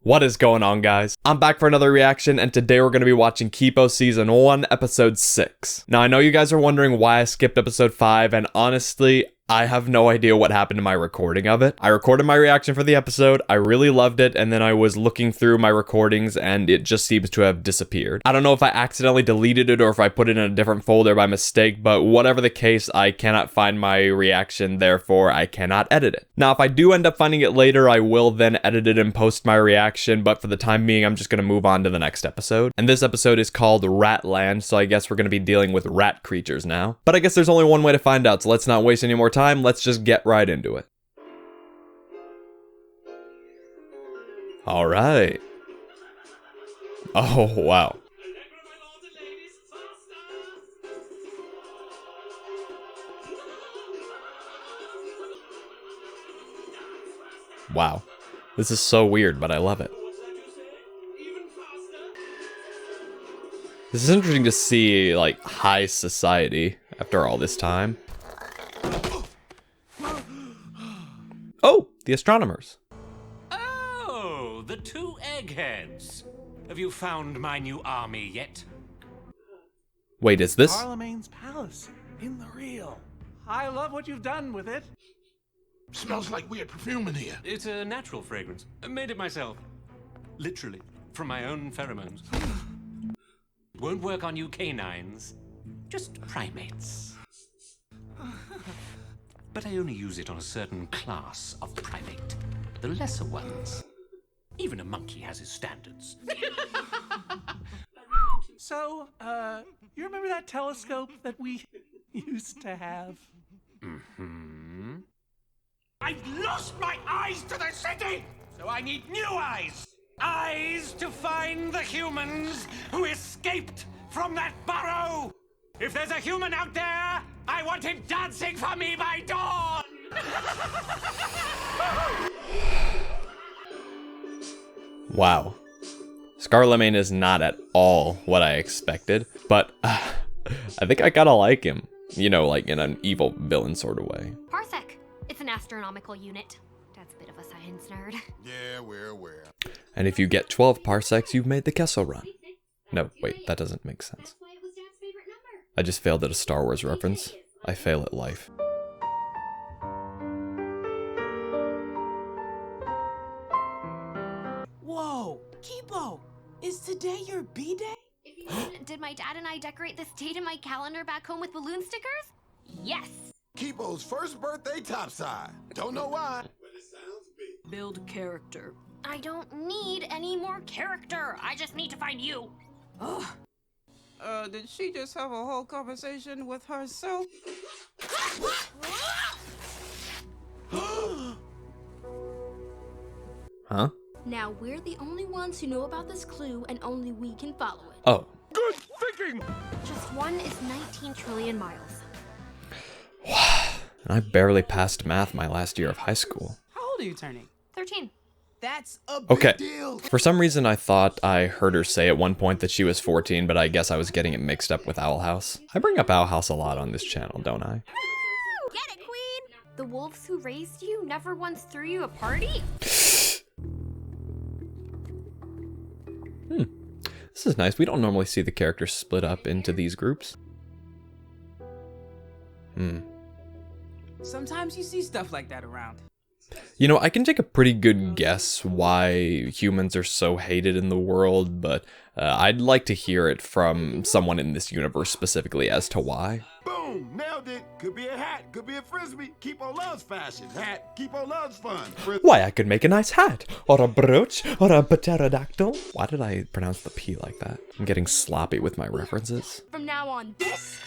What is going on, guys? I'm back for another reaction, and today we're going to be watching Kipo Season 1, Episode 6. Now, I know you guys are wondering why I skipped Episode 5, and honestly, I have no idea what happened to my recording of it. I recorded my reaction for the episode, I really loved it, and then I was looking through my recordings, and it just seems to have disappeared. I don't know if I accidentally deleted it or if I put it in a different folder by mistake, but whatever the case, I cannot find my reaction, therefore I cannot edit it. Now, if I do end up finding it later, I will then edit it and post my reaction, but for the time being, I'm just going to move on to the next episode. And this episode is called Ratland, so I guess we're going to be dealing with rat creatures now. But I guess there's only one way to find out, so let's not waste any more time. Let's just get right into it. All right. Oh, wow. Wow. This is so weird, but I love it. This is interesting to see, like, high society after all this time. Oh, the astronomers. Oh, the two eggheads. Have you found my new army yet? Wait, is this? Charlemagne's palace in the real. I love what you've done with it. Smells like weird perfume in here. It's a natural fragrance. I made it myself. Literally, from my own pheromones. Won't work on you canines, just primates. But I only use it on a certain class of primate, the lesser ones. Even a monkey has his standards. So, you remember that telescope that we used to have? Mm-hmm. I've lost my eyes to the city, so I need new eyes. Eyes to find the humans who escaped from that burrow. If there's a human out there, I want him dancing for me by dawn! Wow. Charlemagne is not at all what I expected, but I think I kinda like him. You know, like in an evil villain sort of way. Parsec. It's an astronomical unit. Dad's a bit of a science nerd. Yeah, we're aware. And if you get 12 parsecs, you've made the Kessel Run. No, wait, that doesn't make sense. I just failed at a Star Wars reference. I fail at life. Whoa, Kipo, is today your B-Day? Did my dad and I decorate this date in my calendar back home with balloon stickers? Yes. Kipo's first birthday topside. Don't know why, but it sounds big. Build character. I don't need any more character. I just need to find you. Ugh. Did she just have a whole conversation with herself? Huh? Now we're the only ones who know about this clue and only we can follow it. Oh. Good thinking! Just one is 19 trillion miles. And I barely passed math my last year of high school. How old are you turning? 13. That's a big Okay. deal. For some reason, I thought I heard her say at one point that she was 14, but I guess I was getting it mixed up with Owl House. I bring up Owl House a lot on this channel, don't I? Get it, Queen! The wolves who raised you never once threw you a party? This is nice. We don't normally see the characters split up into these groups. Sometimes you see stuff like that around. You know, I can take a pretty good guess why humans are so hated in the world, but I'd like to hear it from someone in this universe specifically as to why. Boom! Nailed it! Could be a hat, could be a frisbee. Kipo loves fashion. Hat, Kipo loves fun. Why, I could make a nice hat, or a brooch, or a pterodactyl. Why did I pronounce the P like that? I'm getting sloppy with my references. From now on, this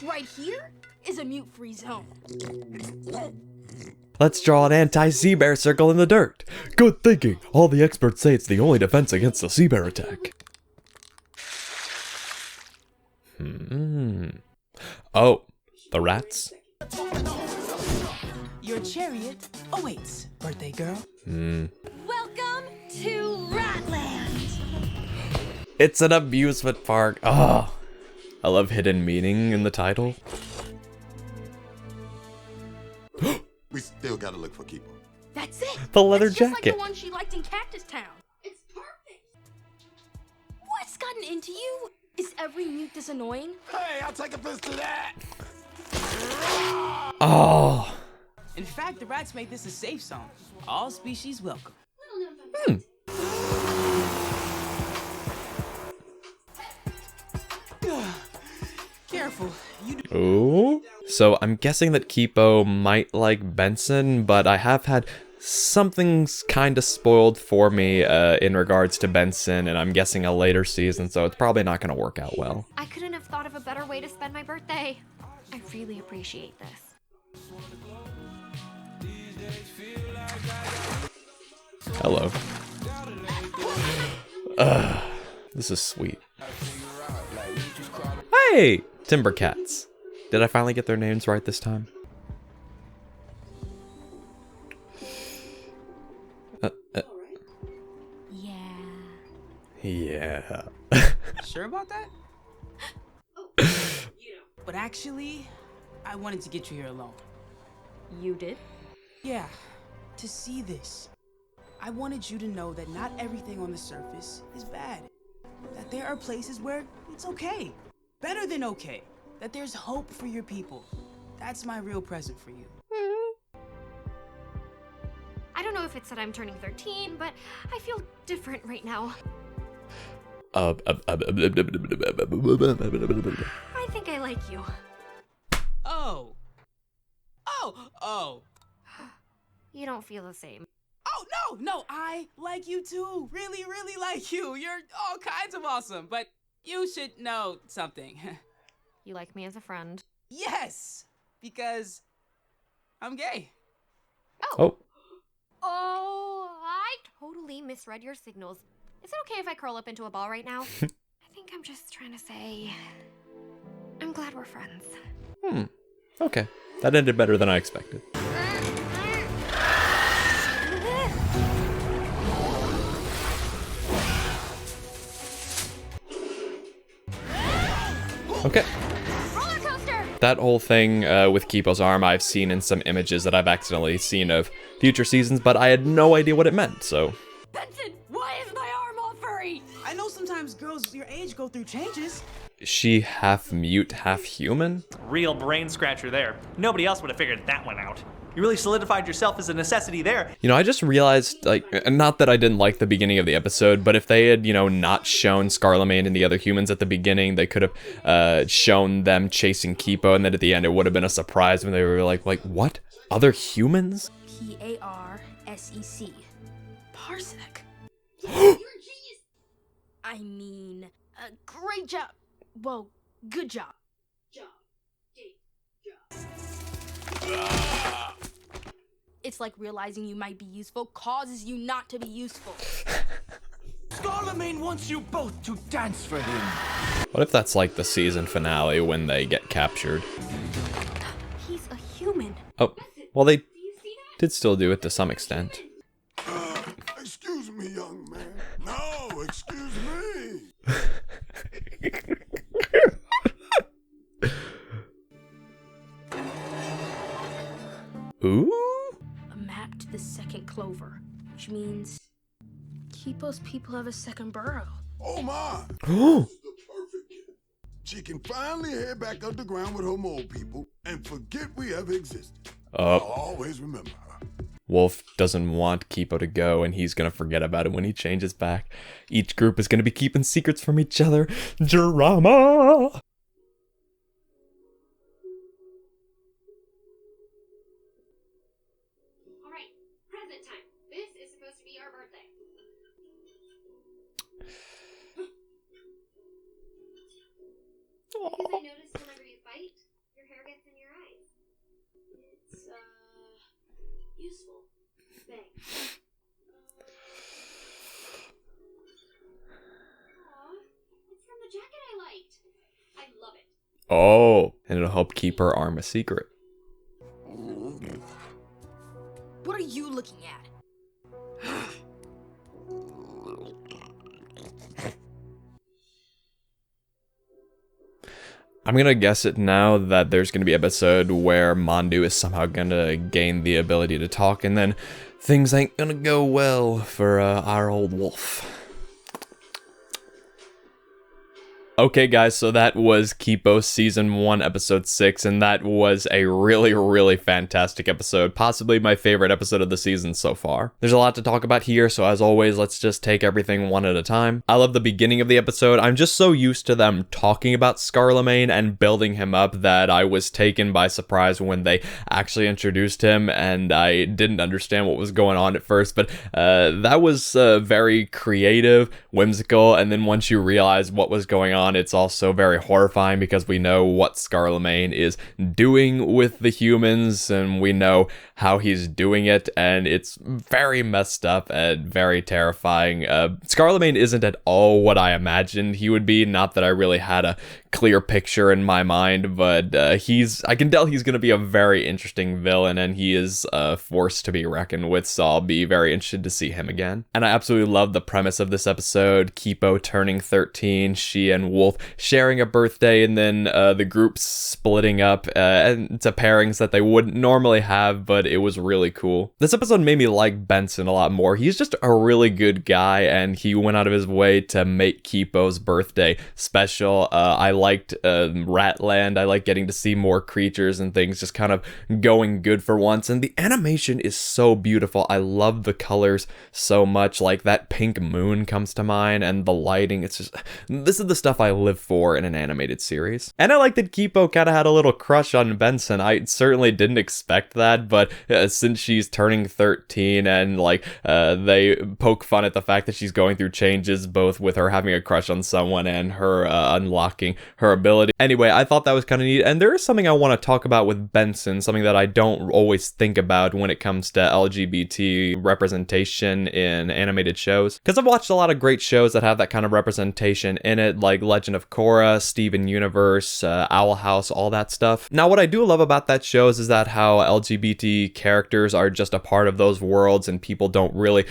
right here is a mute-free zone. Let's draw an anti-sea bear circle in the dirt. Good thinking. All the experts say it's the only defense against the sea bear attack. Oh, the rats? Your chariot awaits, birthday girl. Welcome to Ratland! It's an amusement park. Oh, I love hidden meaning in the title. We still gotta look for Kipo. That's it. The leather It's just jacket. like the one she liked in Cactus Town. It's into you? Is every mute this annoying? Hey, I'll take a fist to that. Oh. In fact, the rats make this a safe zone. All species welcome. Careful, you do. Ooh. So I'm guessing that Kipo might like Benson, but I have had something's kind of spoiled for me in regards to Benson, and I'm guessing a later season, so it's probably not going to work out well. I couldn't have thought of a better way to spend my birthday. I really appreciate this. Hello. This is sweet. Hey, Timbercats. Did I finally get their names right this time? Yeah. Sure about that? But actually, I wanted to get you here alone. You did? Yeah, to see this. I wanted you to know that not everything on the surface is bad. That there are places where it's okay. Better than okay. That there's hope for your people. That's my real present for you. I don't know if it's that I'm turning 13, but I feel different right now. I think I like you. Oh. Oh. You don't feel the same. Oh, no, I like you too. Really, really like you. You're all kinds of awesome, but you should know something. You like me as a friend. Yes, because I'm gay. Oh. Oh, I totally misread your signals. Is it okay if I curl up into a ball right now? I think I'm just trying to say, I'm glad we're friends. Okay. That ended better than I expected. Okay. Roller coaster! That whole thing with Kipo's arm I've seen in some images that I've accidentally seen of future seasons, but I had no idea what it meant, so... Benson, why is my arm all furry? I know sometimes girls your age go through changes. Is she half mute, half human? Real brain scratcher there. Nobody else would have figured that one out. You really solidified yourself as a necessity there. You know, I just realized, like, not that I didn't like the beginning of the episode, but if they had, you know, not shown Scarlemagne and the other humans at the beginning, they could have shown them chasing Kipo, and then at the end it would have been a surprise when they were like, what? Other humans? Parsec. Parsec. You're a genius! I mean, great job. Well, good job. It's like realizing you might be useful causes you not to be useful. Scarlemagne wants you both to dance for him. What if that's like the season finale when they get captured? He's a human. Oh, well, they did still do it to some extent. Excuse me, young man. No, excuse me. Ooh. A map to the second clover, which means Kipo's people have a second burrow. Oh my. This is the perfect gift. She can finally head back underground with her mole people and forget we ever existed. I'll always remember her. Wolf doesn't want Kipo to go, and he's gonna forget about it when he changes back. Each group is gonna be keeping secrets from each other. Drama! Alright, present time. This is supposed to be our birthday. Because I noticed whenever you fight, your hair gets in your eyes. It's, useful. Thanks. Aw, it's from the jacket I liked. I love it. Oh, and it'll help keep her arm a secret. What are you looking at? I'm gonna guess it now that there's gonna be an episode where Mondu is somehow gonna gain the ability to talk, and then things ain't gonna go well for our old wolf. Okay guys, so that was Kipo Season 1, Episode 6, and that was a really, really fantastic episode, possibly my favorite episode of the season so far. There's a lot to talk about here, so as always, let's just take everything one at a time. I love the beginning of the episode. I'm just so used to them talking about Scarlemagne and building him up that I was taken by surprise when they actually introduced him, and I didn't understand what was going on at first, but that was very creative, whimsical, and then once you realize what was going on, it's also very horrifying because we know what Scarlemagne is doing with the humans and we know how he's doing it, and it's very messed up and very terrifying. Scarlemagne isn't at all what I imagined he would be, not that I really had a clear picture in my mind, but I can tell he's going to be a very interesting villain, and he is a force to be reckoned with, so I'll be very interested to see him again. And I absolutely love the premise of this episode. Kipo turning 13, she and Wolf sharing a birthday, and then the group splitting up into pairings that they wouldn't normally have, but it was really cool. This episode made me like Benson a lot more. He's just a really good guy, and he went out of his way to make Kipo's birthday special. I liked Ratland. I like getting to see more creatures and things just kind of going good for once, and the animation is so beautiful. I love the colors so much. Like that pink moon comes to mind, and the lighting. It's just, this is the stuff I live for in an animated series. And I like that Kipo kind of had a little crush on Benson. I certainly didn't expect that, but since she's turning 13 and like they poke fun at the fact that she's going through changes, both with her having a crush on someone and her unlocking her ability. Anyway, I thought that was kind of neat, and there is something I want to talk about with Benson, something that I don't always think about when it comes to LGBT representation in animated shows, because I've watched a lot of great shows that have that kind of representation in it, like Legend of Korra, Steven Universe, Owl House, all that stuff. Now, what I do love about that shows is that how LGBT characters are just a part of those worlds, and people don't really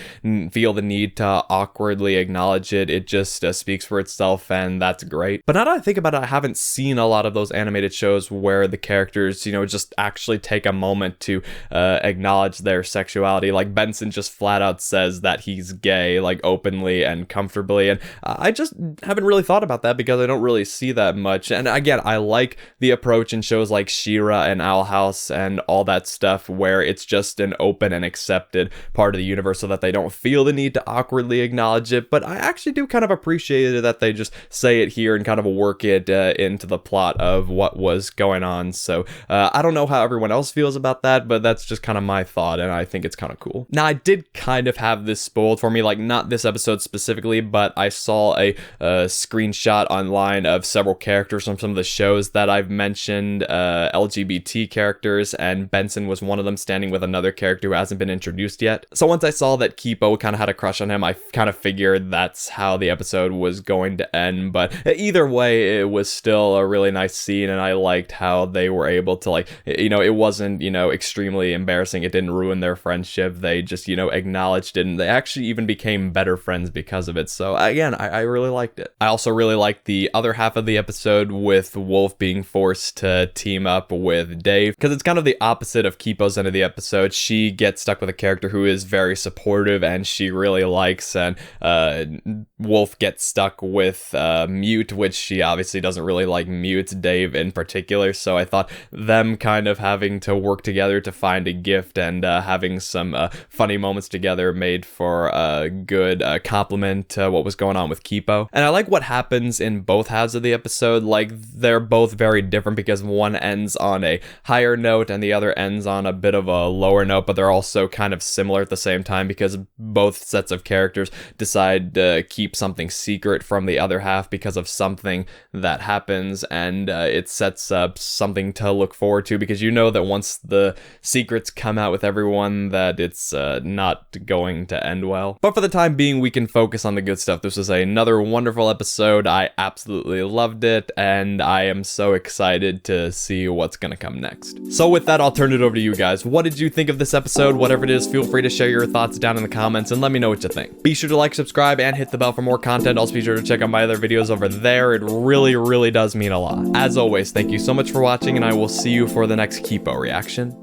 feel the need to awkwardly acknowledge it. It just speaks for itself, and that's great. But now that I think about it, I haven't seen a lot of those animated shows where the characters, just actually take a moment to acknowledge their sexuality. Like Benson just flat out says that he's gay, like openly and comfortably, and I just haven't really thought about that because I don't really see that much. And again, I like the approach in shows like She-Ra and Owl House and all that stuff where it's just an open and accepted part of the universe so that they don't feel the need to awkwardly acknowledge it. But I actually do kind of appreciate it that they just say it here and kind of work it into the plot of what was going on. So I don't know how everyone else feels about that, but that's just kind of my thought, and I think it's kind of cool. Now, I did kind of have this spoiled for me, like not this episode specifically, but I saw a screenshot online of several characters from some of the shows that I've mentioned, LGBT characters, and Benson was one of them, standing with another character who hasn't been introduced yet. So once I saw that Kipo kind of had a crush on him, I kind of figured that's how the episode was going to end, but either way, it was still a really nice scene, and I liked how they were able to, like, it wasn't, extremely embarrassing. It didn't ruin their friendship. They just, acknowledged it, and they actually even became better friends because of it. So again, I really liked it. I also really liked the other half of the episode with Wolf being forced to team up with Dave, because it's kind of the opposite of Kipo's end of the episode. She gets stuck with a character who is very supportive and she really likes, and Wolf gets stuck with Mute, which she obviously doesn't really like Mute, Dave in particular. So I thought them kind of having to work together to find a gift and having some funny moments together made for a good compliment to what was going on with Kipo. And I like what happens in both halves of the episode. Like, they're both very different because one ends on a higher note and the other ends on a bit of a lower note, but they're also kind of similar at the same time because both sets of characters decide to keep something secret from the other half because of something that happens, and it sets up something to look forward to, because that once the secrets come out with everyone, that it's not going to end well. But for the time being, we can focus on the good stuff. This was another wonderful episode. I absolutely loved it, and I am so excited to see what's gonna come next. So with that, I'll turn it over to you guys. What did you think of this episode? Whatever it is, feel free to share your thoughts down in the comments and let me know what you think. Be sure to like, subscribe, and hit the bell for more content. Also be sure to check out my other videos over there. It really, really does mean a lot. As always, thank you so much for watching, and I will see you for the next Kipo reaction.